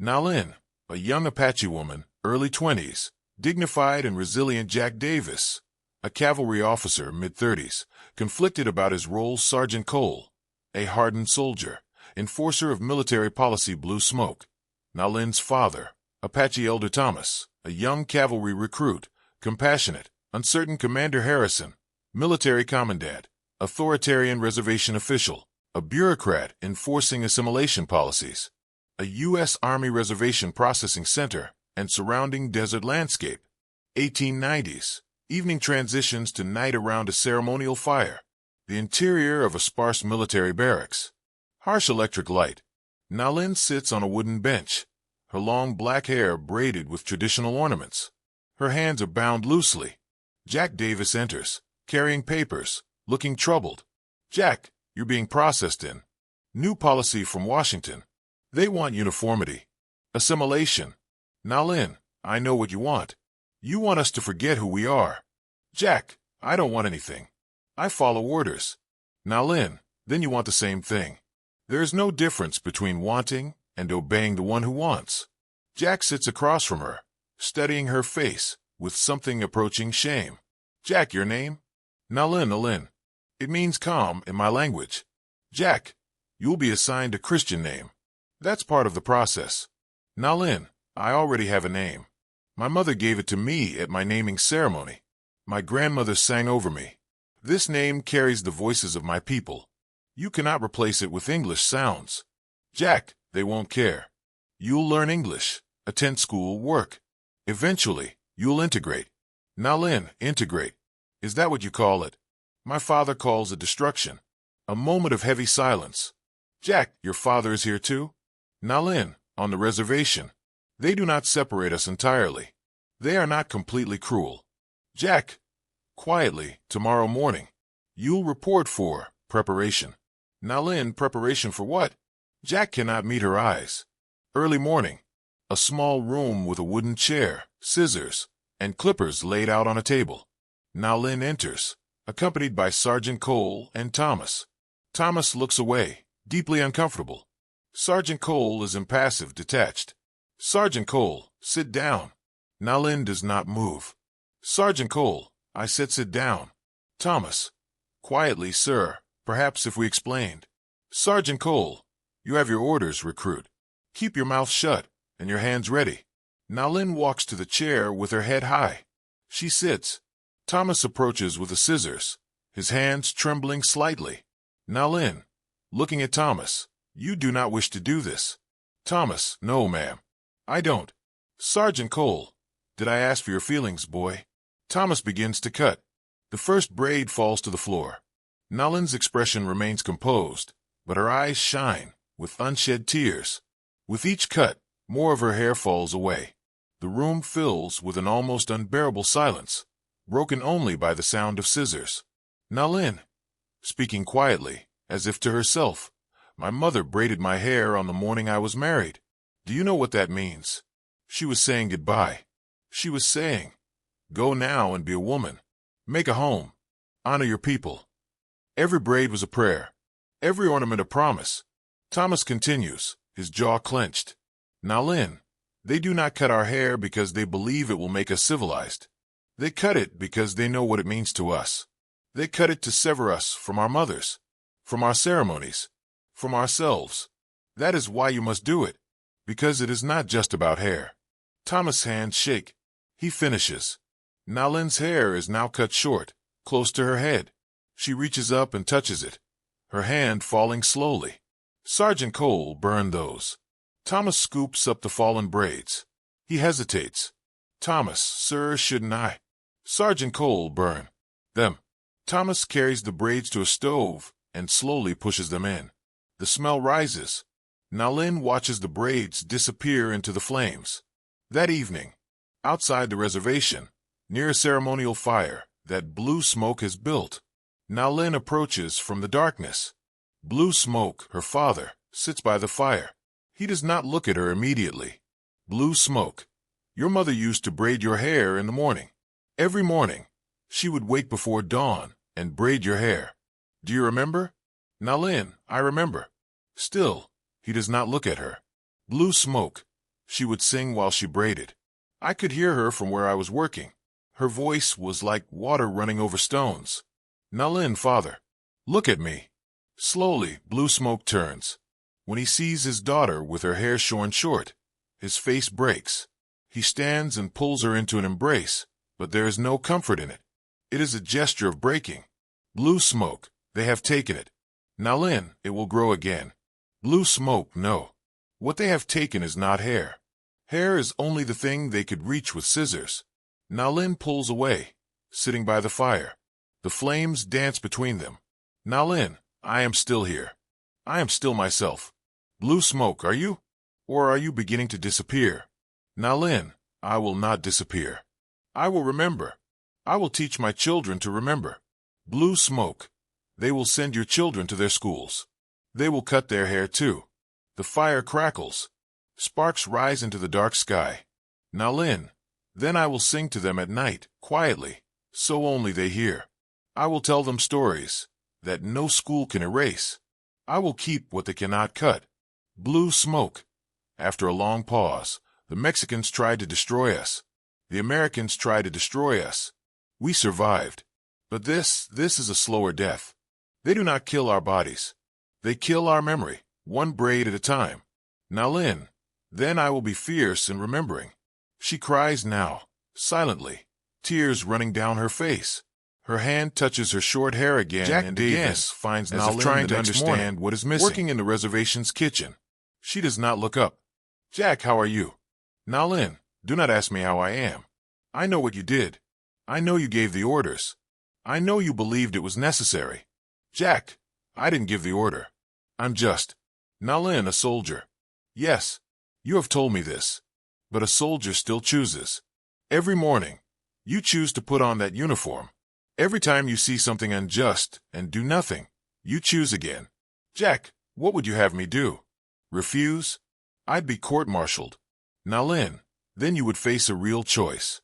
Nalin, a young Apache woman, early 20s, dignified and resilient. Jack Davis, a cavalry officer, mid-30s, conflicted about his role. Sergeant Cole, a hardened soldier, enforcer of military policy. Blue Smoke, Nalin's father, Apache Elder Thomas, a young cavalry recruit, compassionate, uncertain. Commander Harrison, military commandant, authoritarian reservation official, a bureaucrat enforcing assimilation policies. A U.S. Army reservation processing center and surrounding desert landscape. 1890s. Evening transitions to night around a ceremonial fire. The interior of a sparse military barracks. Harsh electric light. Nalin sits on a wooden bench, her long black hair braided with traditional ornaments. Her hands are bound loosely. Jack Davis enters, carrying papers, looking troubled. Jack, you're being processed in. New policy from Washington. They want uniformity. Assimilation. Nalin, I know what you want. You want us to forget who we are. Jack, I don't want anything. I follow orders. Nalin, then you want the same thing. There is no difference between wanting and obeying the one who wants. Jack sits across from her, studying her face with something approaching shame. Jack, your name? Nalin. It means calm in my language. Jack, you'll be assigned a Christian name. That's part of the process. Nalin, I already have a name. My mother gave it to me at my naming ceremony. My grandmother sang over me. This name carries the voices of my people. You cannot replace it with English sounds. Jack, they won't care. You'll learn English, attend school, work. Eventually, you'll integrate. Nalin, integrate. Is that what you call it? My father calls it destruction. A moment of heavy silence. Jack, your father is here too? Nalin, on the reservation. They do not separate us entirely. They are not completely cruel. Jack, quietly, tomorrow morning. You'll report for preparation. Nalin, preparation for what? Jack cannot meet her eyes. Early morning. A small room with a wooden chair, scissors, and clippers laid out on a table. Nalin enters, accompanied by Sergeant Cole and Thomas. Thomas looks away, deeply uncomfortable. Sergeant Cole is impassive, detached. Sergeant Cole, sit down. Nalin does not move. Sergeant Cole, I said sit down. Thomas, quietly, sir, perhaps if we explained. Sergeant Cole, you have your orders, recruit. Keep your mouth shut and your hands ready. Nalin walks to the chair with her head high. She sits. Thomas approaches with the scissors, his hands trembling slightly. Nalin, looking at Thomas, you do not wish to do this. Thomas, no, ma'am. I don't. Sergeant Cole, did I ask for your feelings, boy? Thomas begins to cut. The first braid falls to the floor. Nalin's expression remains composed, but her eyes shine with unshed tears. With each cut, more of her hair falls away. The room fills with an almost unbearable silence, broken only by the sound of scissors. Nalin, speaking quietly, as if to herself, my mother braided my hair on the morning I was married. Do you know what that means? She was saying goodbye. She was saying, go now and be a woman. Make a home. Honor your people. Every braid was a prayer. Every ornament a promise. Thomas continues, his jaw clenched. Nalin, they do not cut our hair because they believe it will make us civilized. They cut it because they know what it means to us. They cut it to sever us from our mothers, from our ceremonies, from ourselves. That is why you must do it, because it is not just about hair. Thomas' hands shake. He finishes. Nalin's hair is now cut short, close to her head. She reaches up and touches it, her hand falling slowly. Sergeant Cole burned those. Thomas scoops up the fallen braids. He hesitates. Thomas, sir, shouldn't I? Sergeant Cole, burn them. Thomas carries the braids to a stove and slowly pushes them in. The smell rises. Nalin watches the braids disappear into the flames. That evening, outside the reservation, near a ceremonial fire that Blue Smoke has built, Nalin approaches from the darkness. Blue Smoke, her father, sits by the fire. He does not look at her immediately. Blue Smoke, your mother used to braid your hair in the morning. Every morning, she would wake before dawn and braid your hair. Do you remember? Nalin, I remember. Still, he does not look at her. Blue Smoke, She would sing while she braided. I could hear her from where I was working. Her voice was like water running over stones. Nalin, father, look at me. Slowly, Blue Smoke turns. When he sees his daughter with her hair shorn short, his face breaks. He stands and pulls her into an embrace, but there is no comfort in it. It is a gesture of breaking. Blue Smoke, they have taken it. Nalin, it will grow again. Blue Smoke, no. What they have taken is not hair. Hair is only the thing they could reach with scissors. Nalin pulls away, sitting by the fire. The flames dance between them. Nalin, I am still here. I am still myself. Blue Smoke, are you? Or are you beginning to disappear? Nalin, I will not disappear. I will remember. I will teach my children to remember. Blue Smoke, they will send your children to their schools. They will cut their hair too. The fire crackles. Sparks rise into the dark sky. Nalin, then I will sing to them at night, quietly, so only they hear. I will tell them stories that no school can erase. I will keep what they cannot cut. Blue Smoke. After a long pause, the Mexicans tried to destroy us. The Americans tried to destroy us. We survived. But this is a slower death. They do not kill our bodies. They kill our memory, one braid at a time. Nalin, then I will be fierce in remembering. She cries now, silently, tears running down her face. Her hand touches her short hair again, Jack and Davis finds as Nalin if trying the to next understand morning, what is missing. Working in the reservation's kitchen. She does not look up. Jack, how are you? Nalin, do not ask me how I am. I know what you did. I know you gave the orders. I know you believed it was necessary. Jack, I didn't give the order. I'm just Nalin, a soldier. Yes, you have told me this. But a soldier still chooses. Every morning, you choose to put on that uniform. Every time you see something unjust and do nothing, you choose again. Jack, what would you have me do? Refuse? I'd be court-martialed. Nalin, then you would face a real choice.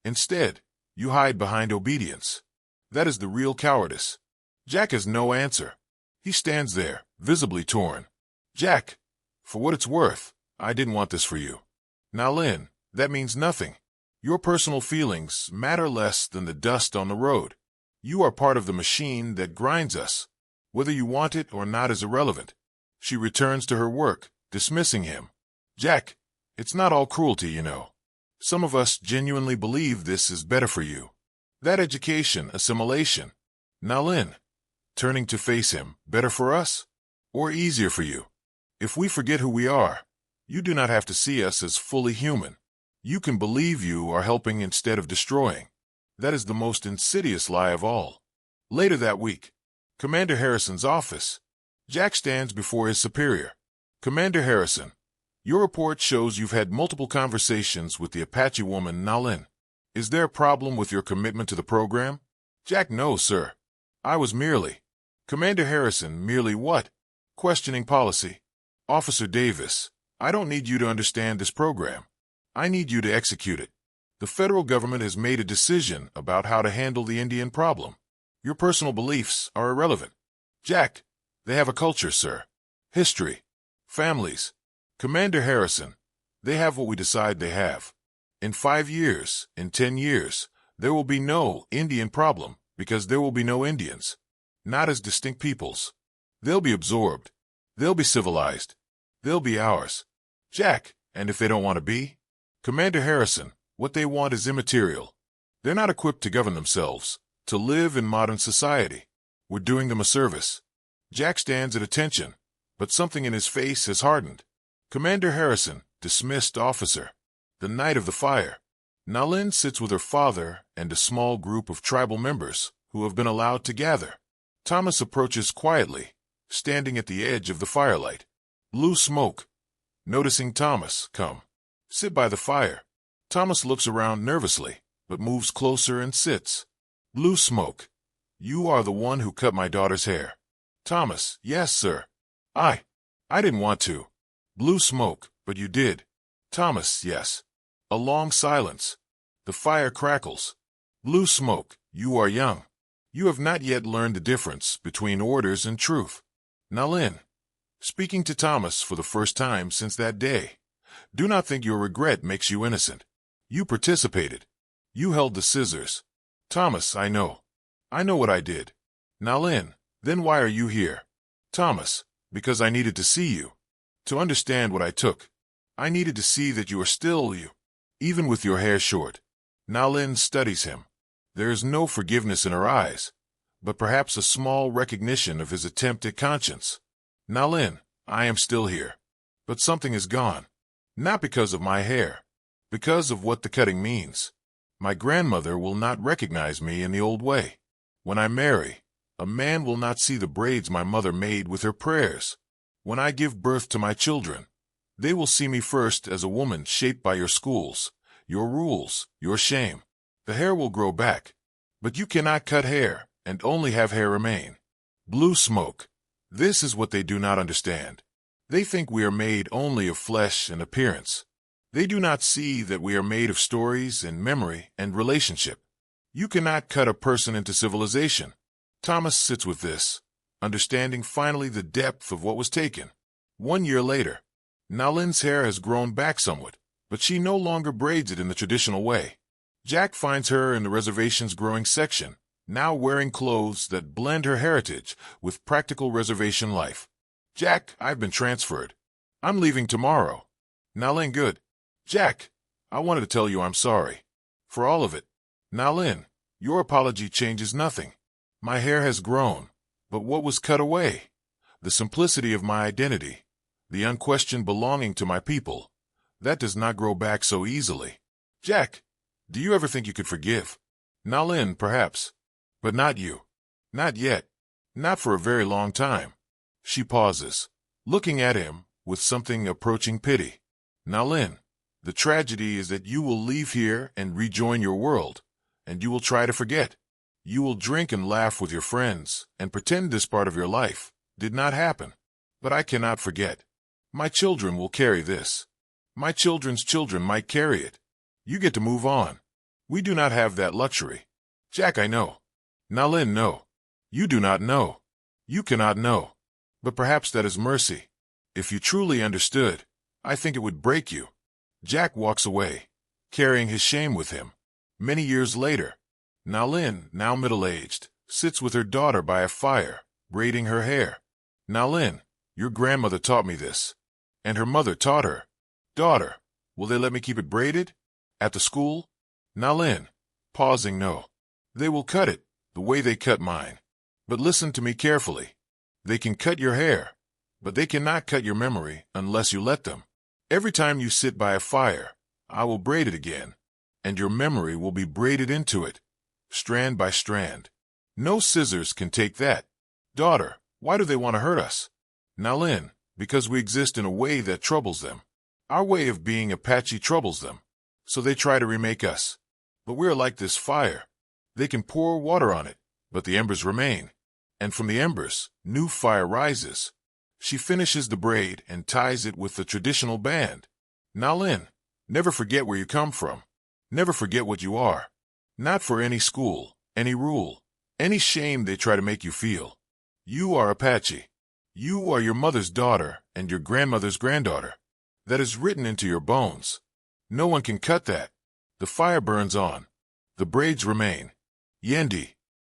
Instead, you hide behind obedience. That is the real cowardice. Jack has no answer. He stands there, visibly torn. Jack, for what it's worth, I didn't want this for you. Nalin, that means nothing. Your personal feelings matter less than the dust on the road. You are part of the machine that grinds us. Whether you want it or not is irrelevant. She returns to her work, dismissing him. Jack, it's not all cruelty, you know. Some of us genuinely believe this is better for you. That education, assimilation. Nalin, turning to face him, better for us? Or easier for you? If we forget who we are, you do not have to see us as fully human. You can believe you are helping instead of destroying. That is the most insidious lie of all. Later that week, Commander Harrison's office. Jack stands before his superior. Commander Harrison, your report shows you've had multiple conversations with the Apache woman, Nalin. Is there a problem with your commitment to the program? Jack, no, sir. I was merely. Commander Harrison, merely what? Questioning policy. Officer Davis, I don't need you to understand this program. I need you to execute it. The federal government has made a decision about how to handle the Indian problem. Your personal beliefs are irrelevant. Jack, they have a culture, sir. History. Families. Commander Harrison, they have what we decide they have. In 5 years, in 10 years, there will be no Indian problem because there will be no Indians. Not as distinct peoples. They'll be absorbed. They'll be civilized. They'll be ours. Jack, and if they don't want to be? Commander Harrison, what they want is immaterial. They're not equipped to govern themselves, to live in modern society. We're doing them a service. Jack stands at attention, but something in his face has hardened. Commander Harrison, dismissed officer. The night of the fire. Nalin sits with her father and a small group of tribal members who have been allowed to gather. Thomas approaches quietly, standing at the edge of the firelight. Blue Smoke. Noticing Thomas, come. Sit by the fire. Thomas looks around nervously, but moves closer and sits. Blue Smoke. You are the one who cut my daughter's hair. Thomas, yes, sir. I didn't want to. Blue Smoke, but you did. Thomas, yes. A long silence. The fire crackles. Blue Smoke, you are young. You have not yet learned the difference between orders and truth. Nalin. Speaking to Thomas for the first time since that day. Do not think your regret makes you innocent. You participated. You held the scissors. Thomas, I know. I know what I did. Nalin, then why are you here? Thomas, because I needed to see you. To understand what I took. I needed to see that you are still you, even with your hair short. Nalin studies him. There is no forgiveness in her eyes, but perhaps a small recognition of his attempt at conscience. Nalin, I am still here. But something is gone. Not because of my hair. Because of what the cutting means. My grandmother will not recognize me in the old way. When I marry, a man will not see the braids my mother made with her prayers. When I give birth to my children, they will see me first as a woman shaped by your schools, your rules, your shame. The hair will grow back. But you cannot cut hair and only have hair remain. Blue smoke. This is what they do not understand. They think we are made only of flesh and appearance. They do not see that we are made of stories and memory and relationship. You cannot cut a person into civilization. Thomas sits with this, understanding finally the depth of what was taken. 1 year later, Nalin's hair has grown back somewhat, but she no longer braids it in the traditional way. Jack finds her in the reservation's growing section, now wearing clothes that blend her heritage with practical reservation life. Jack, I've been transferred. I'm leaving tomorrow. Nalin, good. Jack, I wanted to tell you I'm sorry. For all of it. Nalin, your apology changes nothing. My hair has grown, but what was cut away? The simplicity of my identity, the unquestioned belonging to my people, that does not grow back so easily. Jack, do you ever think you could forgive? Nalin, perhaps. But not you. Not yet. Not for a very long time. She pauses, looking at him with something approaching pity. Nalin, the tragedy is that you will leave here and rejoin your world, and you will try to forget. You will drink and laugh with your friends and pretend this part of your life did not happen. But I cannot forget. My children will carry this. My children's children might carry it. You get to move on. We do not have that luxury. Jack, I know. Nalin, no. You do not know. You cannot know. But perhaps that is mercy. If you truly understood, I think it would break you. Jack walks away, carrying his shame with him. Many years later, Nalin, now middle-aged, sits with her daughter by a fire, braiding her hair. Nalin, your grandmother taught me this. And her mother taught her. Daughter, will they let me keep it braided? At the school? Nalin, pausing, no. They will cut it, the way they cut mine. But listen to me carefully. They can cut your hair, but they cannot cut your memory unless you let them. Every time you sit by a fire, I will braid it again, and your memory will be braided into it, strand by strand. No scissors can take that. Daughter, why do they want to hurt us? Nalin, because we exist in a way that troubles them. Our way of being Apache troubles them, so they try to remake us. But we are like this fire. They can pour water on it, but the embers remain. And from the embers, new fire rises. She finishes the braid and ties it with the traditional band. Nalin, never forget where you come from. Never forget what you are. Not for any school, any rule, any shame they try to make you feel. You are Apache. You are your mother's daughter and your grandmother's granddaughter. That is written into your bones. No one can cut that. The fire burns on. The braids remain. Yendi,